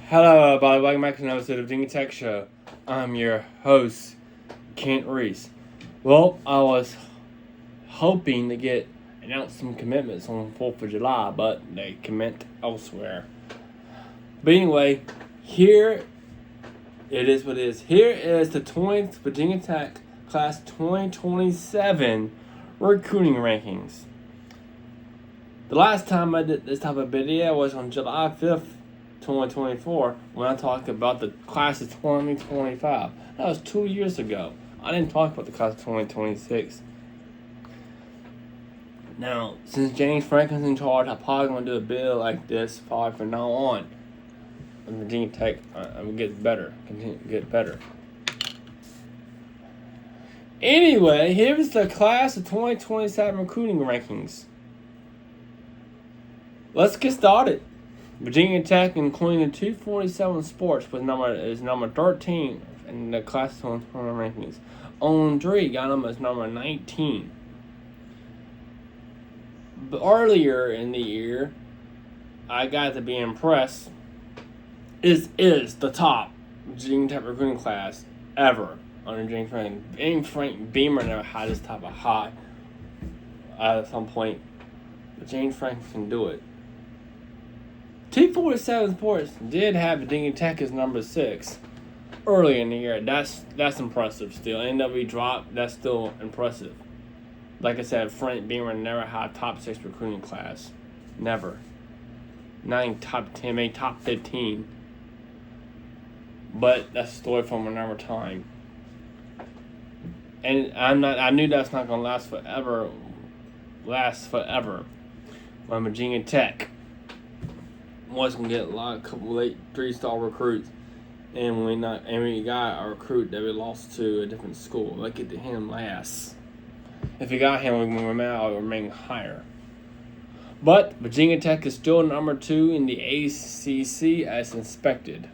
Hello, everybody. Welcome back to another episode of Virginia Tech Show. I'm your host, Kent Reese. Well, I was hoping to announce some commitments on 4th of July, but they commit elsewhere. But anyway, here it is what it is. Here is the 20th Virginia Tech Class 2027 recruiting rankings. The last time I did this type of video was on July 5th, 2024, when I talked about the class of 2025. That was 2 years ago. I didn't talk about the class of 2026. Now, since James Franklin's in charge, I'm probably going to do a bill like this probably from now on. And Virginia Tech, I'm get better. Continue to get better. Anyway, here's the class of 2027 recruiting rankings. Let's get started. Virginia Tech, including the 247 Sports, is number 13 in the class of 2027 rankings. Owen Dree got him as number 19. But earlier in the year, I got to be impressed. Is the top Virginia Tech recruiting class ever under James Franklin. Frank Beamer never had this type of high at some point, but James Franklin can do it. 247 Sports did have Virginia Tech as number 6 early in the year. That's impressive still. NW dropped, that's still impressive. Like I said, Frank Beamer never had a top 6 recruiting class. Never. Not even top 10, maybe top 15. But that's a story from another time. And I knew that's not gonna last forever. When Virginia Tech was gonna get a couple late 3-star recruits, and we got a recruit that we lost to a different school. Let's get to him last. If we got him, we would remain higher. But Virginia Tech is still number 2 in the ACC as inspected.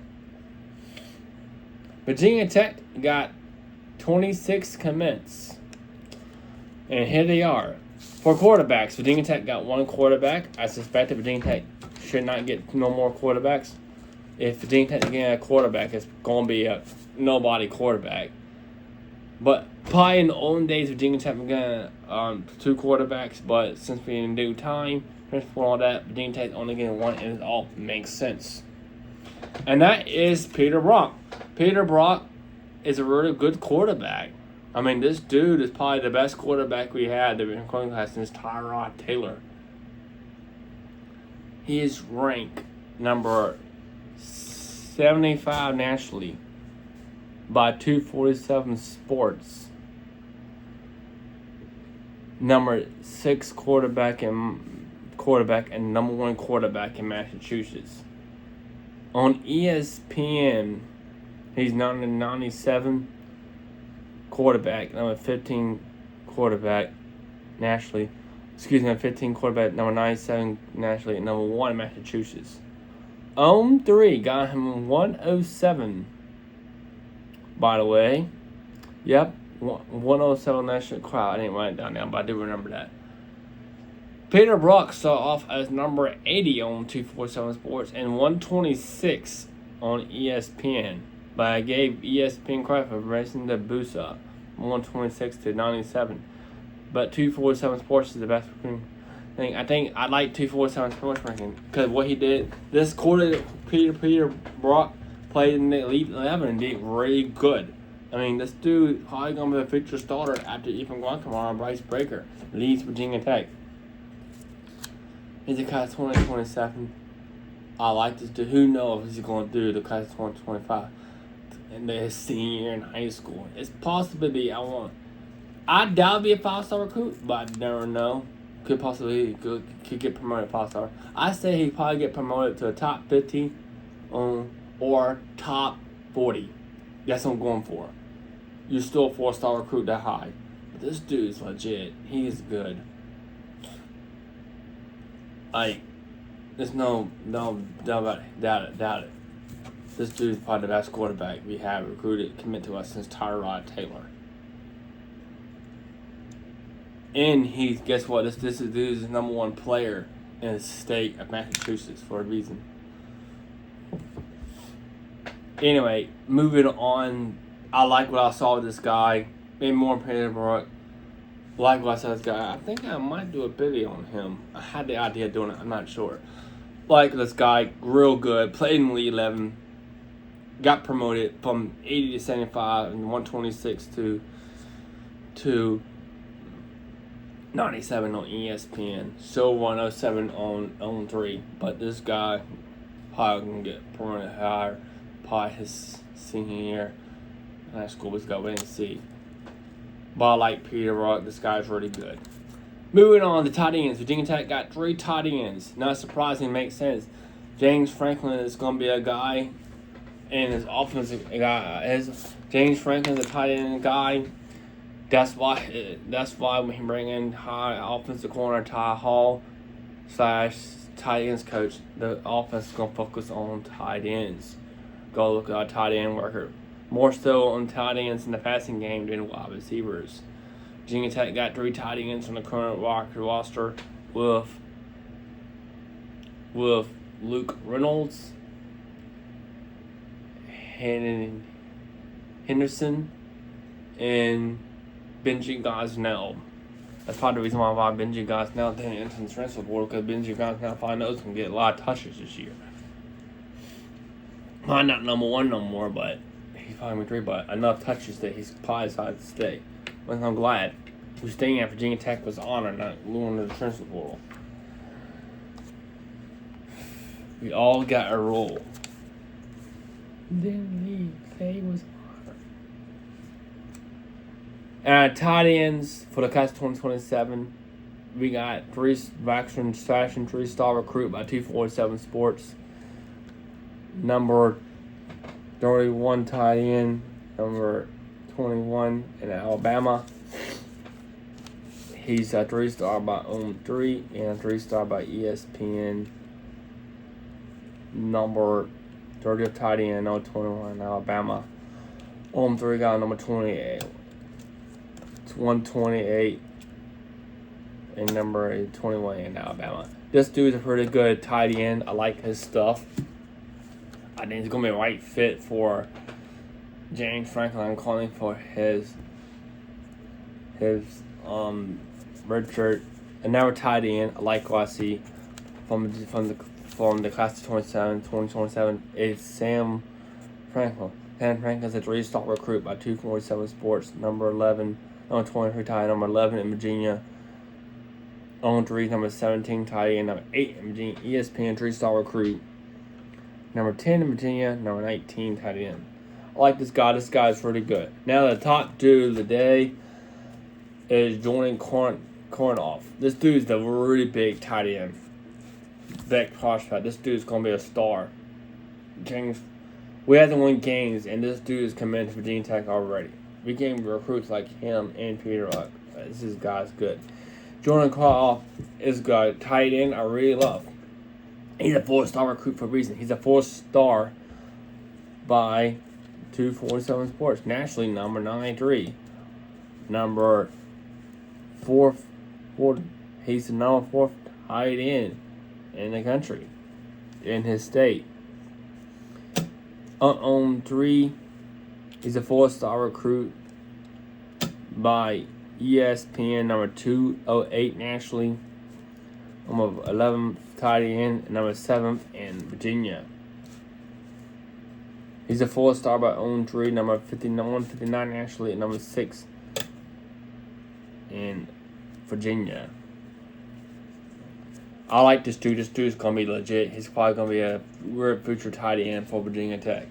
Virginia Tech got 26 commits, and here they are. For quarterbacks, Virginia Tech got 1 quarterback. I suspect that Virginia Tech should not get no more quarterbacks. If Virginia Tech get a quarterback, it's going to be a nobody quarterback. But probably in the olden days, Virginia Tech got 2 quarterbacks. But since we're in due time, for all that, Virginia Tech only getting 1, and it all makes sense. And that is Peter Brock. Peter Brock is a really good quarterback. I mean, this dude is probably the best quarterback we had that we've been recruiting class since Tyrod Taylor. He is ranked number 75 nationally by 247 Sports. Number 6 quarterback and number 1 quarterback in Massachusetts. On ESPN, he's number 97 quarterback, number 15 quarterback nationally. 15 quarterback, number 97 nationally, and number 1 in Massachusetts. 3 got him 107. By the way, yep, 107 national crowd. I didn't write it down now, but I do remember that. Peter Brock started off as number 80 on 247 Sports and 126 on ESPN. But I gave ESPN credit for raising the boost up, 126 to 97. But 247 Sports is the best thing. I think I like 247 Sports ranking because what he did this quarter, Peter Brock played in the Elite 11 and did really good. I mean, this dude probably gonna be a future starter after Ethan Guacamole and Bryce Breaker leads Virginia Tech. He's a class 2027. I like this dude. Who knows what he's gonna do the class 2025 in his senior year in high school? It's possibly I doubt it'll be a 5-star recruit, but I never know. Could possibly could get promoted 5-star. I say he'd probably get promoted to a top 50 or top 40. That's what I'm going for. You're still a 4-star recruit that high. But this dude's legit. He's good. There's no doubt it. This dude's probably the best quarterback we have recruited, commit to us since Tyrod Taylor. And guess what? This dude is the number 1 player in the state of Massachusetts for a reason. Anyway, moving on. I like what I saw with this guy. Maybe more Peterborough. Like what I saw with this guy. I think I might do a video on him. I had the idea of doing it. I'm not sure. Like this guy, real good. Played in League 11. Got promoted from 80 to 75 and 126 to 97 on ESPN. So 107 on 3. But this guy probably can get promoted higher. Probably his senior year in high school. Let's go wait and see. But I like Peterborough. This guy's really good. Moving on to tight ends. Virginia Tech got 3 tight ends. Not surprising, makes sense. James Franklin is going to be a guy, and his offensive guy. James Franklin's a tight end guy. That's why when he bring in high offensive corner Ty Hall / tight ends coach, the offense is going to focus on tight ends. Go look at our tight end worker. More so on tight ends in the passing game than wide receivers. Virginia Tech got 3 tight ends on the current roster with Luke Reynolds, Henderson, and Benji Gosnell. That's probably the reason why Benji Gosnell didn't enter the transfer portal, because Benji Gosnell probably knows can get a lot of touches this year. Might not number 1 no more, but he's probably number 3, but enough touches that he's probably decided to stay. But I'm glad. Who's staying at Virginia Tech was honored, not going to the transfer portal. We all got a role. Then he say he was honored. Tight ends for the class 2027. We got 3 veteran / 3-star recruit by 247 Sports. Number 31 tight end, number 21 in Alabama. He's a 3-star by On3 and a 3-star by ESPN. Number 30th tight end, number 21 in Alabama. On3 got number 28, 128, and number 21 in Alabama. This dude's a pretty good tight end. I like his stuff. I think he's going to be a right fit for James Franklin. I'm calling for his redshirt. Another tight end. I like what I see from the class of 2027 is Sam Franklin. Sam Franklin's a 3-star recruit by 247 Sports. Number 11, number 23 tight end, number 11 in Virginia. On3, number 17 tight end, number 8 in Virginia. ESPN 3-star recruit. Number 10 in Virginia, number 19 tight end. I like this guy. This guy's pretty good. Now the top dude of the day is Jordan Kornoff. This dude's the really big tight end. Big prospect. This dude's gonna be a star. We have to win games, and this dude is coming to Virginia Tech already. We can recruits like him and Peter Luck. This guy's good. Jordan Kornoff is good. Tight end I really love. He's a 4-star recruit for a reason. He's a 4-star by 247 Sports. Nationally, number 93. Number 4. He's the number 4 tight end in the country, in his state. On3, he's a 4-star recruit by ESPN, number 208 nationally. Number 11 tight end, and number 7th in Virginia. He's a 4-star by On3, number 59 nationally, and number 6 in Virginia. I like this dude. This dude's going to be legit. He's probably going to be a weird future tight end for Virginia Tech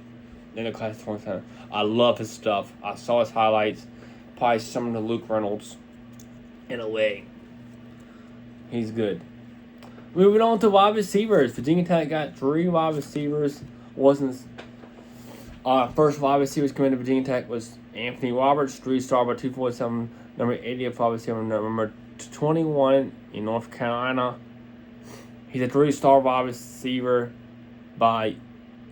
in the class of 27. I love his stuff. I saw his highlights. Probably similar to Luke Reynolds in a way. He's good. Moving on to wide receivers. Virginia Tech got 3 wide receivers. First wide receivers coming to Virginia Tech was Anthony Roberts, 3-star by 247, number 80th wide receiver, number 21 in North Carolina. He's a 3-star wide receiver by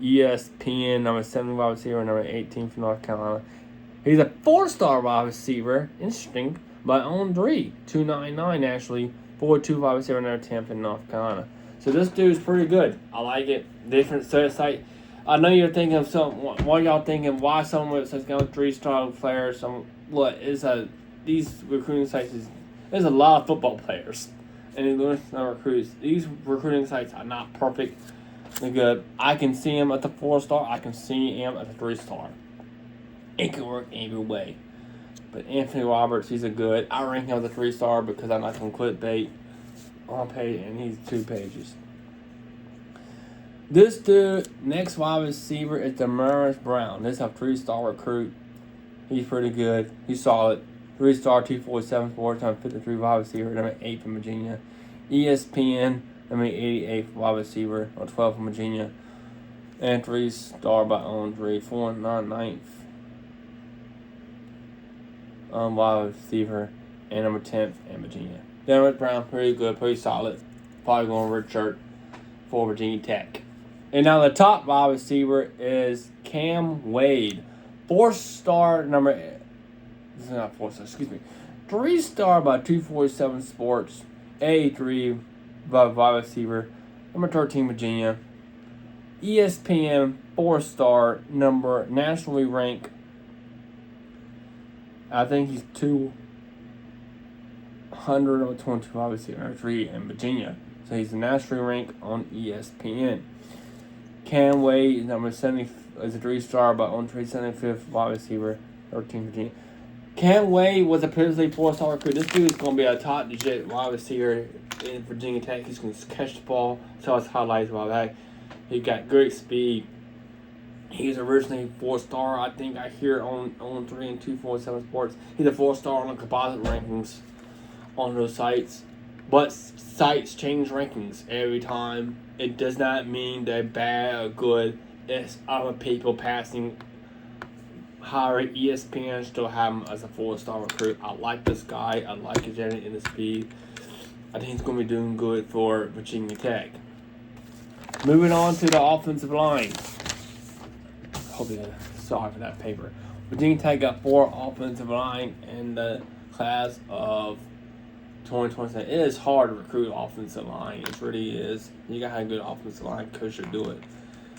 ESPN, number 70 wide receiver, number 18 from North Carolina. He's a 4-star wide receiver, interesting, by On3, 299 actually, 4-2 wide receiver, number 10 from North Carolina. So this dude's pretty good. I like it. Different site. I know you're thinking of some. Why y'all thinking? Why someone says go 3-star players? These recruiting sites is there's a lot of football players, and they're recruits. These recruiting sites are not perfect. They're good. I can see him at the 4-star. I can see him at the 3-star. It can work either way. But Anthony Roberts, he's a good. I rank him as a 3-star because I'm not gonna quit bait on page, and he's 2 pages. This dude, next wide receiver is Demarius Brown. This is a 3-star recruit. He's pretty good. He's solid. 3-star, 247 sports, on 53 wide receiver, number 8 from Virginia. ESPN, number 88 wide receiver, or 12 from Virginia. And 3-star by on 3, 499th wide receiver, and number 10th in Virginia. Demarius Brown, pretty good, pretty solid. Probably going to redshirt for Virginia Tech. And now the top wide receiver is Cam Wade. 4-star number. This is not 4-star, excuse me. 3-star by 247 Sports. 83 by wide receiver. Number 13, Virginia. ESPN 4-star number nationally ranked. I think he's 222 wide receiver, number 3 in Virginia. So he's nationally ranked on ESPN. Cam Wade, number 70, is a 3-star, but on 375th wide receiver, 13 Virginia. Cam Wade was a previously 4-star recruit. This dude is going to be a top legit wide receiver in Virginia Tech. He's going to catch the ball, saw his highlights while back. He got great speed. He's originally 4-star. I think I hear on 3 and 247 Sports. He's a 4-star on the composite rankings on those sites. But sites change rankings every time. It does not mean they're bad or good. It's other people passing higher. ESPN still have him as a 4-star recruit. I like this guy. I like his energy and his speed. I think he's going to be doing good for Virginia Tech. Moving on to the offensive line. Sorry for that paper. Virginia Tech got 4 offensive line in the class of 2020. It is hard to recruit offensive line. It really is. You got to have a good offensive line coach to do it.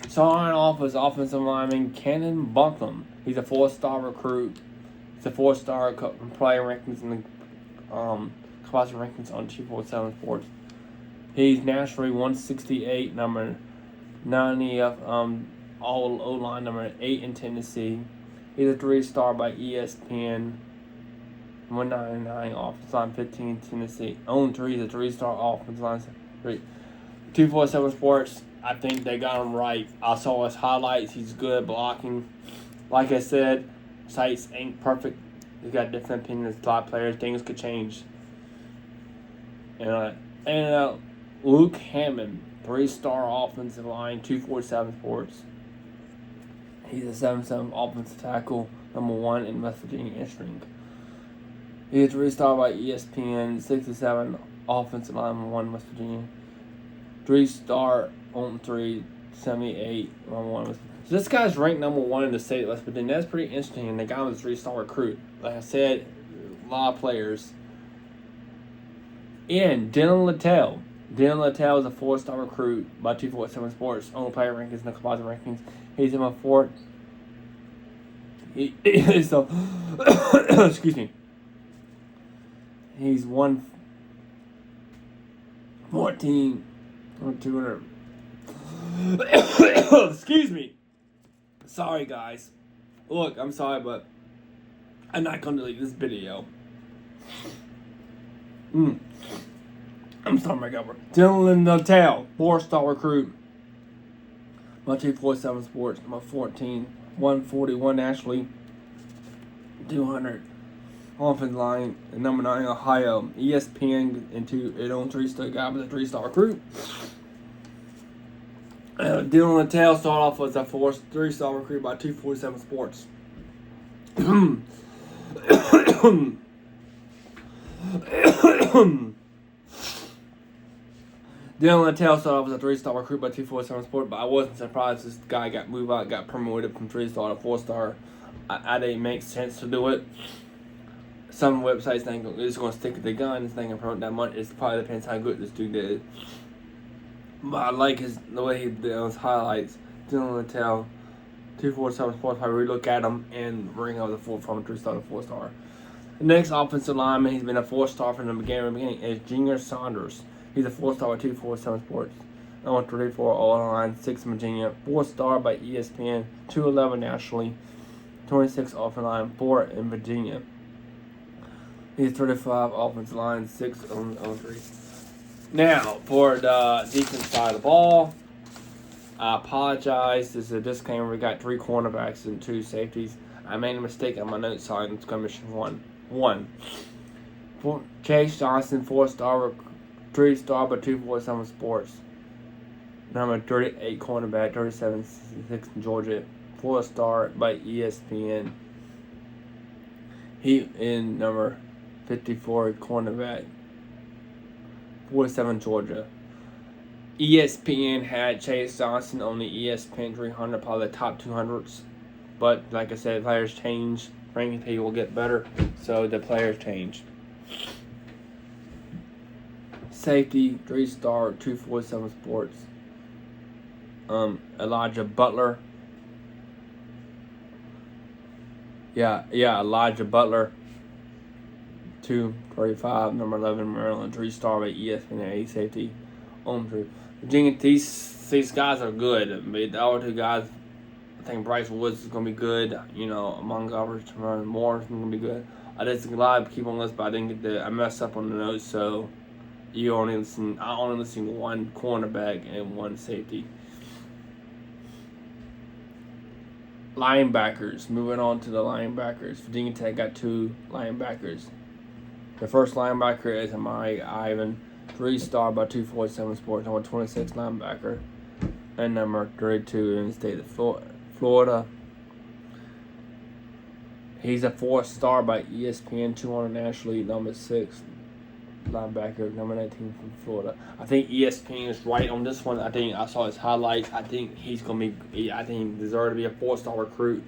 Starting off as offensive lineman Cannon Buncombe. He's a 4-star recruit. He's a 4-star player rankings in the composite rankings on 247 Sports. He's nationally 168, number 90 of all O-line, number 8 in Tennessee. He's a 3-star by ESPN. 199 offensive line, 15 Tennessee. Own 3 is a 3-star offensive line. 247 Sports, I think they got him right. I saw his highlights. He's good at blocking. Like I said, sites ain't perfect. He's got different opinions. A lot of players, things could change. And Luke Hammond, 3-star offensive line, 247 Sports. He's a 7-7 offensive tackle, number 1 in West Virginia history. He's a 3-star by ESPN, 67 offensive line, 1 West Virginia. 3-star on 3, 78 on 1 West Virginia. So this guy's ranked number 1 in the state of West Virginia. That's pretty interesting. And the guy was a 3-star recruit. Like I said, a lot of players. And Dylan Littell. Dylan Littell is a 4-star recruit by 247 Sports. Only player rankings in the composite rankings. He's in my 4th. Excuse me. He's 114 or 200. Excuse me. Sorry, guys. Look, I'm sorry, but I'm not going to delete this video. I'm sorry, my God. Dylan Littell, 4-star recruit. 247 Sports, number 14, 141 nationally, 200 offensive line, and number 9 Ohio. ESPN into it on 3-star guy with a 3-star recruit. Dylan Littell started off as a 3-star recruit by 247 Sports. Dylan Littell started off as a 3-star recruit by 247 Sports, but I wasn't surprised this guy got moved out, got promoted from 3-star to 4-star. I think it makes sense to do it. Some websites think it's going to stick to the gun, it's not going to promote that much. It probably depends how good this dude did. But I like the way he did his highlights. Dylan Littell, 247 Sports. I really look at him and ring of the 4 from 3-star to 4-star. The next offensive lineman, he's been a 4-star from the beginning, is Junior Saunders. He's a 4-star by 247 Sports. Number 34 all-line, 6 in Virginia, 4-star by ESPN, 211 nationally, 26 offensive line, 4 in Virginia. He's 35 offensive line, 6 on 3. Now, for the defense side of the ball, I apologize. This is a disclaimer. We got 3 cornerbacks and 2 safeties. I made a mistake on my notes on skirmish 1. Chase Johnson, 4-star, 3-star by 247 Sports. Number 38 cornerback, 37-6 in Georgia, 4-star by ESPN. He in number 54 cornerback, 47 Georgia. ESPN had Chase Johnson on the ESPN 300, probably the top 200s. But like I said, players change. Ranking table will get better, so the players change. Safety, 3-star, 247 Sports. Elijah Butler. Elijah Butler. 235, number 11, Maryland, 3-star by ESPN, A safety. Virginia, these guys are good. I mean, the other 2 guys, I think Bryce Woods is going to be good. Among others, Moore is going to be good. I did a lot of keep on list, but I messed up on the notes, so I only listen to 1 cornerback and 1 safety. Linebackers. Moving on to the linebackers. Virginia Tech got 2 linebackers. The first linebacker is Amari Ivan, 3-star by 247 Sports, number 26 linebacker, and number 32 in the state of Florida. He's a 4-star by ESPN, 200 nationally, number 6 linebacker, number 19 from Florida. I think ESPN is right on this one. I think I saw his highlights. I think he's gonna be. I think he deserves to be a 4-star recruit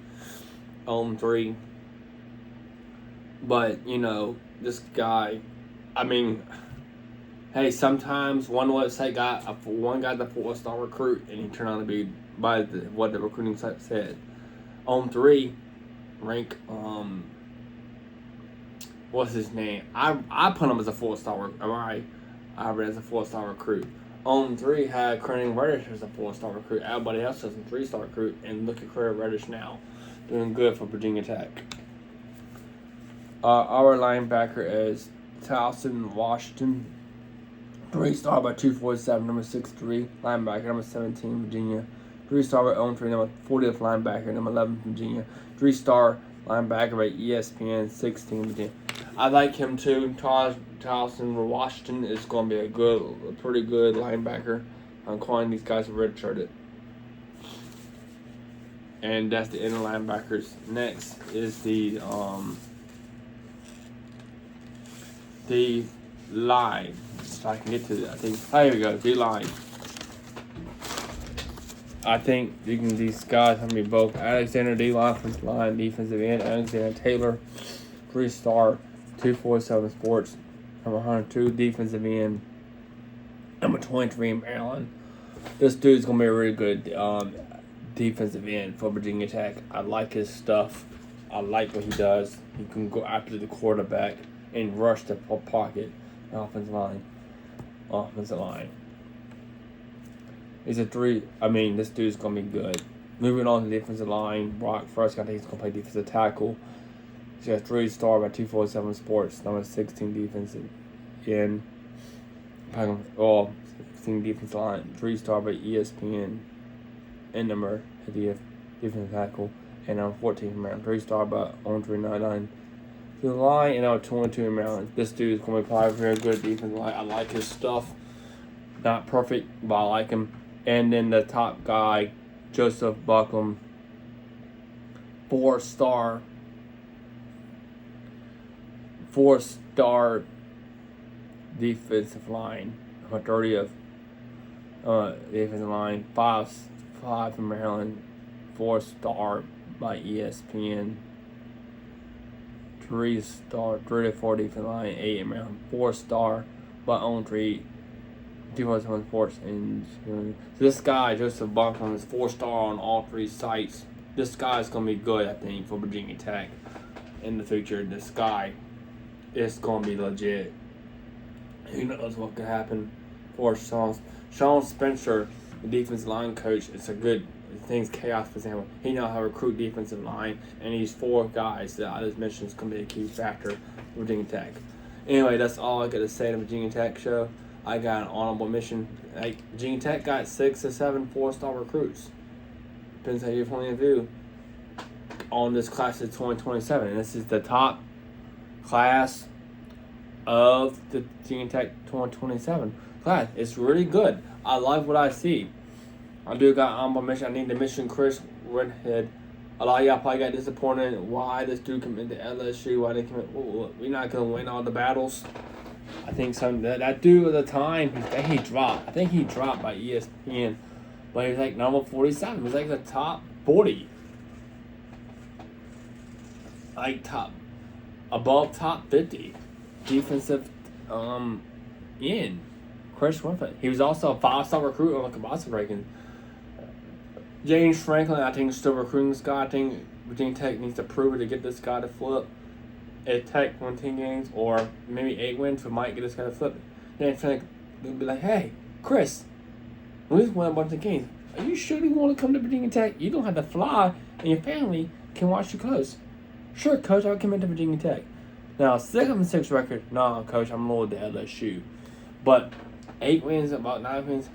on 3. But this guy, I mean, hey, sometimes one website got the 4-star recruit, and he turned out to be by what the recruiting site said. On 3, rank what's his name? I put him as a 4-star. I read as a 4-star recruit. On 3 had Creighton Reddish as a 4-star recruit. Everybody else was a 3-star recruit, and look at Creighton Reddish now, doing good for Virginia Tech. Our linebacker is Towson Washington, 3-star by 247, number 6'3", linebacker, number 17, Virginia. 3-star by 0-3, number 40th linebacker, number 11, Virginia. 3-star linebacker by ESPN, 16, Virginia. I like him too. Towson Washington is going to be a pretty good linebacker. I'm calling these guys redshirted. And that's the inner linebackers. Next is the line. So I can get to that. Here we go. The line. I think these guys have to be both. Alexander D-line, offensive line, defensive end. Alexander Taylor, 3-star, 247 Sports, number 102, defensive end, number 23 in Maryland. This dude's gonna be a really good defensive end for Virginia Tech. I like his stuff. I like what he does. He can go after the quarterback and rush the pocket. Offensive line. He's a 3. I mean, this dude's going to be good. Moving on to the defensive line, Brock First, I think he's going to play defensive tackle. He's got 3-star by 247 Sports, number 16 defensive end. 16 defensive line, 3-star by ESPN, and number defensive tackle, and number 14 in Maryland, 3-star by 1399. To the line, and number 22 in Maryland. This dude is going to be probably very good defensive line. I like his stuff. Not perfect, but I like him. And then the top guy, Joseph Buckham, 4-star defensive line, number 30th defensive line, 5 from Maryland, 4-star by ESPN, 3-star, 3 to 4 defensive line, 8 in Maryland, 4-star by On3 2001 Sports. And this guy, Joseph Buckland, is 4-star on all 3 sites. This guy is going to be good, I think, for Virginia Tech in the future. This guy is going to be legit. Who knows what could happen for Sean Spencer, the defensive line coach. It's a good things chaos for example. He knows how to recruit defensive line, and these 4 guys that I just mentioned is going to be a key factor for Virginia Tech. Anyway, that's all I got to say to the Virginia Tech show. I got an honorable mention. Virginia Tech got 6 or 7 4-star recruits. Depends how your point of view on this class of 2027. And this is the top class of the Virginia Tech 2027 class. It's really good. I like what I see. I do got honorable mention. I need to mention Chris Redhead. A lot of y'all probably got disappointed why this dude committed to LSU. Why they commit? We're not gonna win all the battles. I think that dude at the time he dropped. I think he dropped by ESPN, but he was like number 47. He was like the top 40, like above top 50 defensive end. Chris Redhead. He was also a 5-star recruit on the Kabasa ranking. James Franklin, I think, is still recruiting this guy. I think Virginia Tech needs to prove it to get this guy to flip. If Tech win 10 games or maybe 8 wins, we might get this guy to flip. James Franklin will be like, hey, Chris, we just won a bunch of games. Are you sure you want to come to Virginia Tech? You don't have to fly, and your family can watch you close. Sure, Coach, I'll commit to Virginia Tech. Now, 6-6 record, no, Coach, I'm loyal to LSU. But 8 wins, about 9 wins,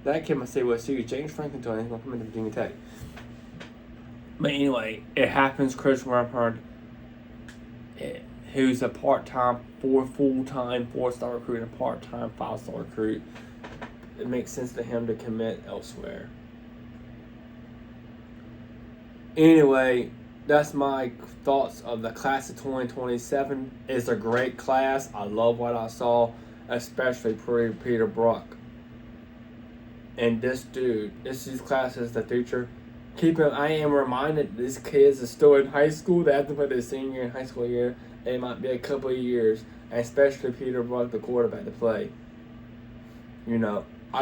that kid must say, well, see, James Franklin told him he's going to come into Virginia Tech. But anyway, it happens. Chris Redhead, who's a part-time, full-time 4-star recruit and a part-time 5-star recruit, it makes sense to him to commit elsewhere. Anyway, that's my thoughts of the class of 2027. It's a great class. I love what I saw, especially Peter Brock. And this dude, this class is the future. I am reminded these kids are still in high school. They have to play their senior and high school year. It might be a couple of years, and especially Peter Brock, the quarterback, to play. We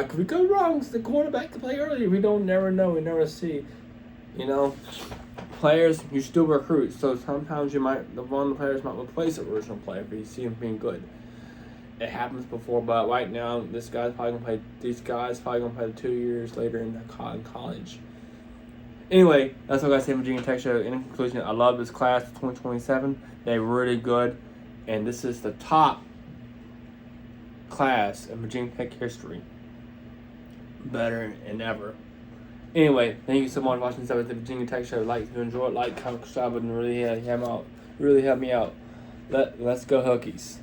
could go wrong. It's the quarterback to play early. We never know. We never see. Players, you still recruit. So sometimes one of the players might replace the original player if you see him being good. It happens before, but right now, these guys probably gonna play 2 years later in college. Anyway, that's what I say Virginia Tech show. In conclusion, I love this class of 2027. They're really good, and this is the top class in Virginia Tech history. Better than ever. Anyway, thank you so much for watching this episode of the Virginia Tech show. Like if you enjoy it, comment, subscribe, and really help me out. Let's go Hokies.